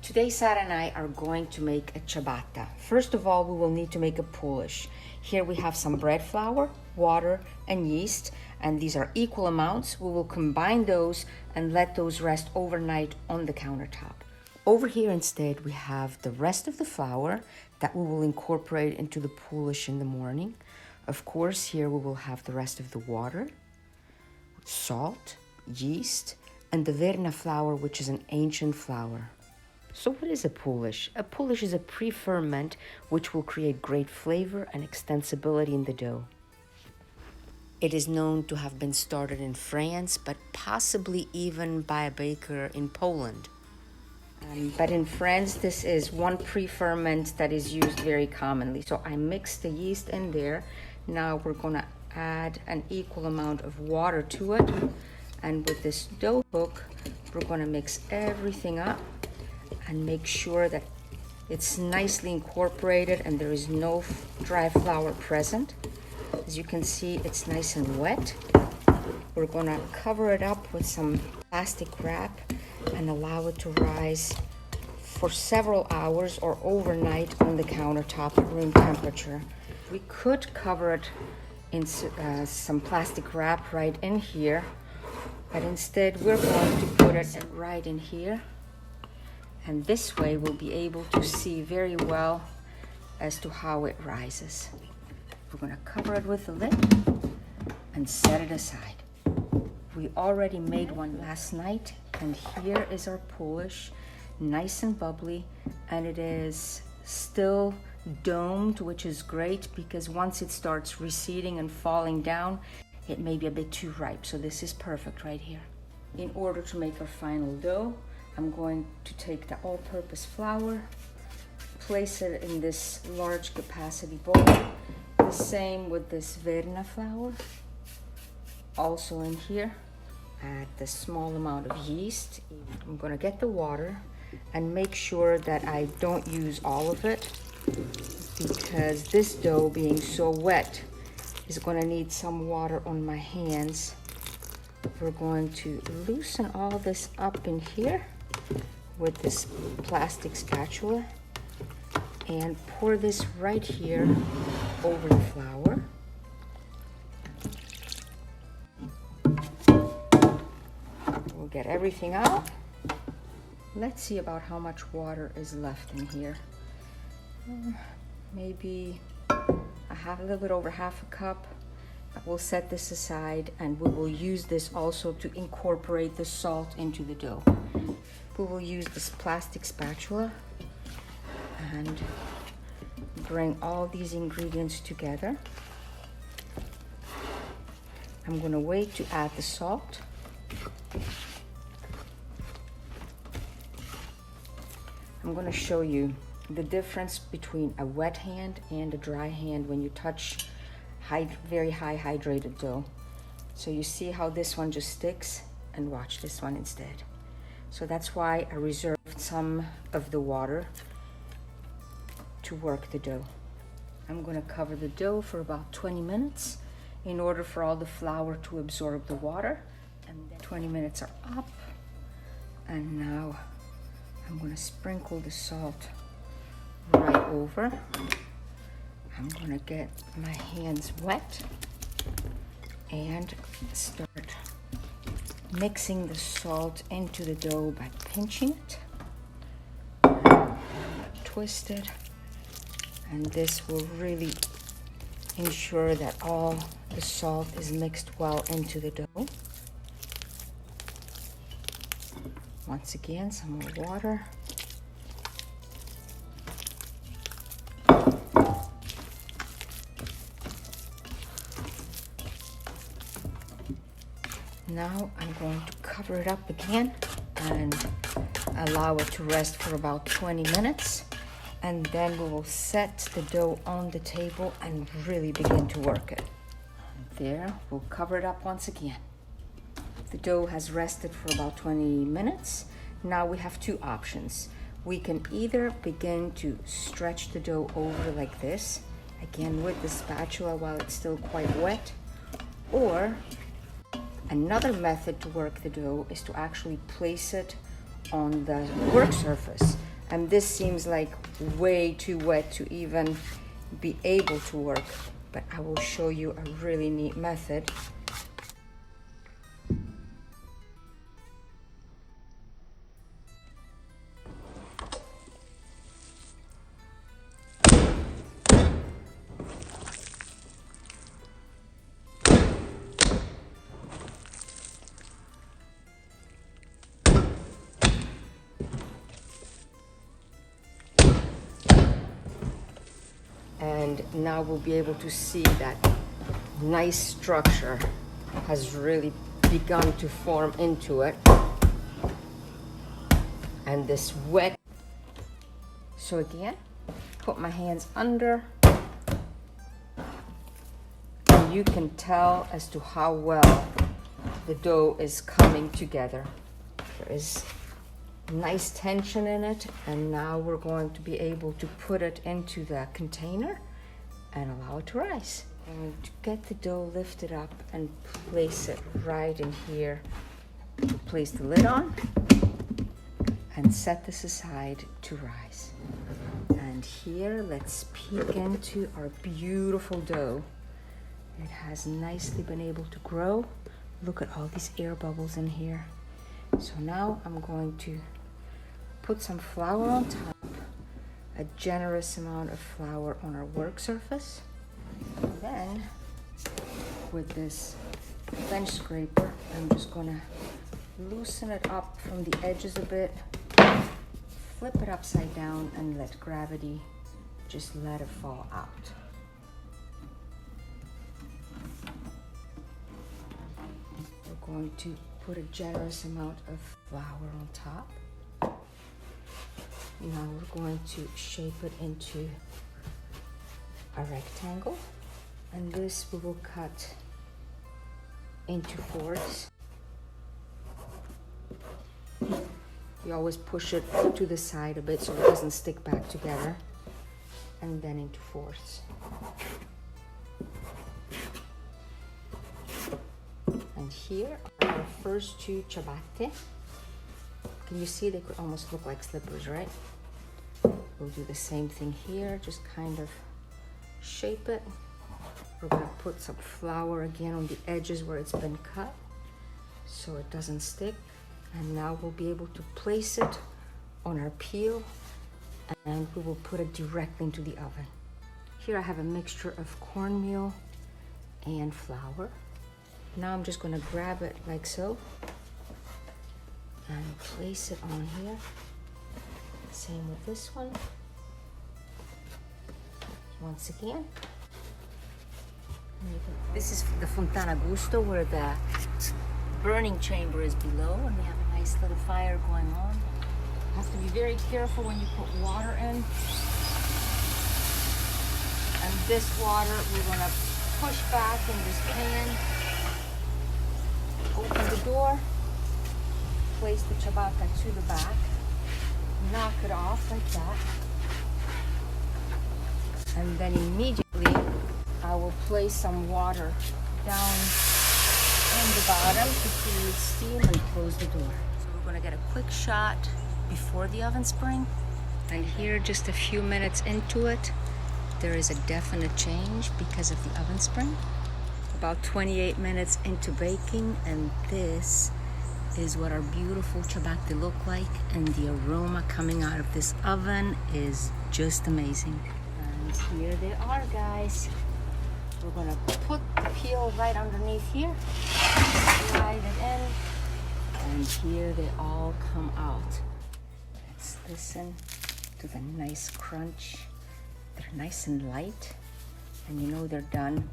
Today, Sarah and I are going to make a ciabatta. First of all, we will need to make a poolish. Here we have some bread flour, water, and yeast, and these are equal amounts. We will combine those and let those rest overnight on the countertop. Over here instead, we have the rest of the flour that we will incorporate into the poolish in the morning. Of course, here we will have the rest of the water, salt, yeast, and the verna flour, which is an ancient flour. So what is a poolish? A poolish is a pre-ferment which will create great flavor and extensibility in the dough. It is known to have been started in France, but possibly even by a baker in Poland. But in France, this is one pre-ferment that is used very commonly. So I mixed the yeast in there. Now we're gonna add an equal amount of water to it. And with this dough hook, we're gonna mix everything up and make sure that it's nicely incorporated and there is no dry flour present. As you can see, it's nice and wet. We're gonna cover it up with some plastic wrap and allow it to rise for several hours or overnight on the countertop at room temperature. We could cover it in some plastic wrap right in here, but instead we're going to put it right in here. And this way we'll be able to see very well as to how it rises. We're gonna cover it with a lid and set it aside. We already made one last night, and here is our poolish, nice and bubbly, and it is still domed, which is great because once it starts receding and falling down, it may be a bit too ripe. So this is perfect right here. In order to make our final dough, I'm going to take the all-purpose flour, place it in this large capacity bowl. The same with this verna flour. Also in here, add the small amount of yeast. I'm gonna get the water and make sure that I don't use all of it because this dough being so wet is gonna need some water on my hands. We're going to loosen all this up in here with this plastic spatula and pour this right here over the flour. We'll get everything out. Let's see about how much water is left in here. Maybe a little bit over half a cup. We'll set this aside and we will use this also to incorporate the salt into the dough. We will use this plastic spatula and bring all these ingredients together. I'm gonna wait to add the salt. I'm gonna show you the difference between a wet hand and a dry hand when you touch very high hydrated dough. So you see how this one just sticks, and watch this one instead. So that's why I reserved some of the water to work the dough. I'm gonna cover the dough for about 20 minutes in order for all the flour to absorb the water. And then 20 minutes are up. And now I'm gonna sprinkle the salt right over. I'm gonna get my hands wet and start mixing the salt into the dough by pinching it. Twist it, and this will really ensure that all the salt is mixed well into the dough. Once again, some more water. Now I'm going to cover it up again and allow it to rest for about 20 minutes. And then we will set the dough on the table and really begin to work it. There, we'll cover it up once again. The dough has rested for about 20 minutes. Now we have two options. We can either begin to stretch the dough over like this, again with the spatula while it's still quite wet, or another method to work the dough is to actually place it on the work surface. And this seems like way too wet to even be able to work, but I will show you a really neat method. And now we'll be able to see that nice structure has really begun to form into it. And this wet. So again, put my hands under. And you can tell as to how well the dough is coming together. There is nice tension in it, and now we're going to be able to put it into the container and allow it to rise. I'm going to get the dough lifted up and place it right in here. Place the lid on and set this aside to rise. And here, let's peek into our beautiful dough. It has nicely been able to grow. Look at all these air bubbles in here. So now I'm going to put some flour on top, a generous amount of flour on our work surface. And then with this bench scraper, I'm just gonna loosen it up from the edges a bit, flip it upside down, and let gravity just let it fall out. We're going to put a generous amount of flour on top. Now we're going to shape it into a rectangle, and this we will cut into fourths. You always push it to the side a bit so it doesn't stick back together, and then into fourths. And here are our first two ciabatte. Can you see they could almost look like slippers, right? We'll do the same thing here, just kind of shape it. We're gonna put some flour again on the edges where it's been cut so it doesn't stick. And now we'll be able to place it on our peel, and we will put it directly into the oven. Here I have a mixture of cornmeal and flour. Now I'm just gonna grab it like so and place it on here. Same with this one. Once again. This is the Fontana Gusto, where the burning chamber is below, and we have a nice little fire going on. You have to be very careful when you put water in. And this water we're gonna push back in this pan. Open the door. Place the ciabatta to the back, knock it off like that, and then immediately I will place some water down in the bottom to create steam and close the door. So we're going to get a quick shot before the oven spring, and here just a few minutes into it, there is a definite change because of the oven spring. About 28 minutes into baking, and this is what our beautiful ciabatta look like, and the aroma coming out of this oven is just amazing. And here they are, guys. We're gonna put the peel right underneath here, slide it in, and here they all come out. Let's listen to the nice crunch. They're nice and light, and you know they're done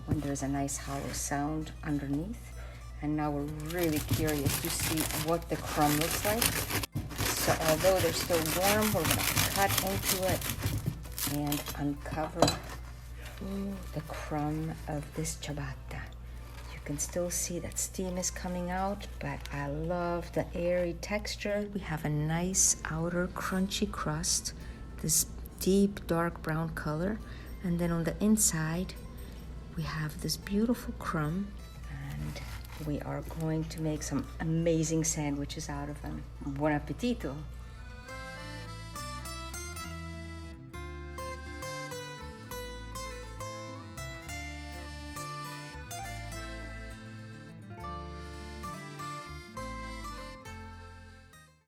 when there's a nice hollow sound underneath. And now we're really curious to see what the crumb looks like. So although they're still warm, we're gonna cut into it and uncover the crumb of this ciabatta. You can still see that steam is coming out, but I love the airy texture. We have a nice outer crunchy crust, this deep dark brown color, and then on the inside we have this beautiful crumb, and we are going to make some amazing sandwiches out of them. Buon appetito!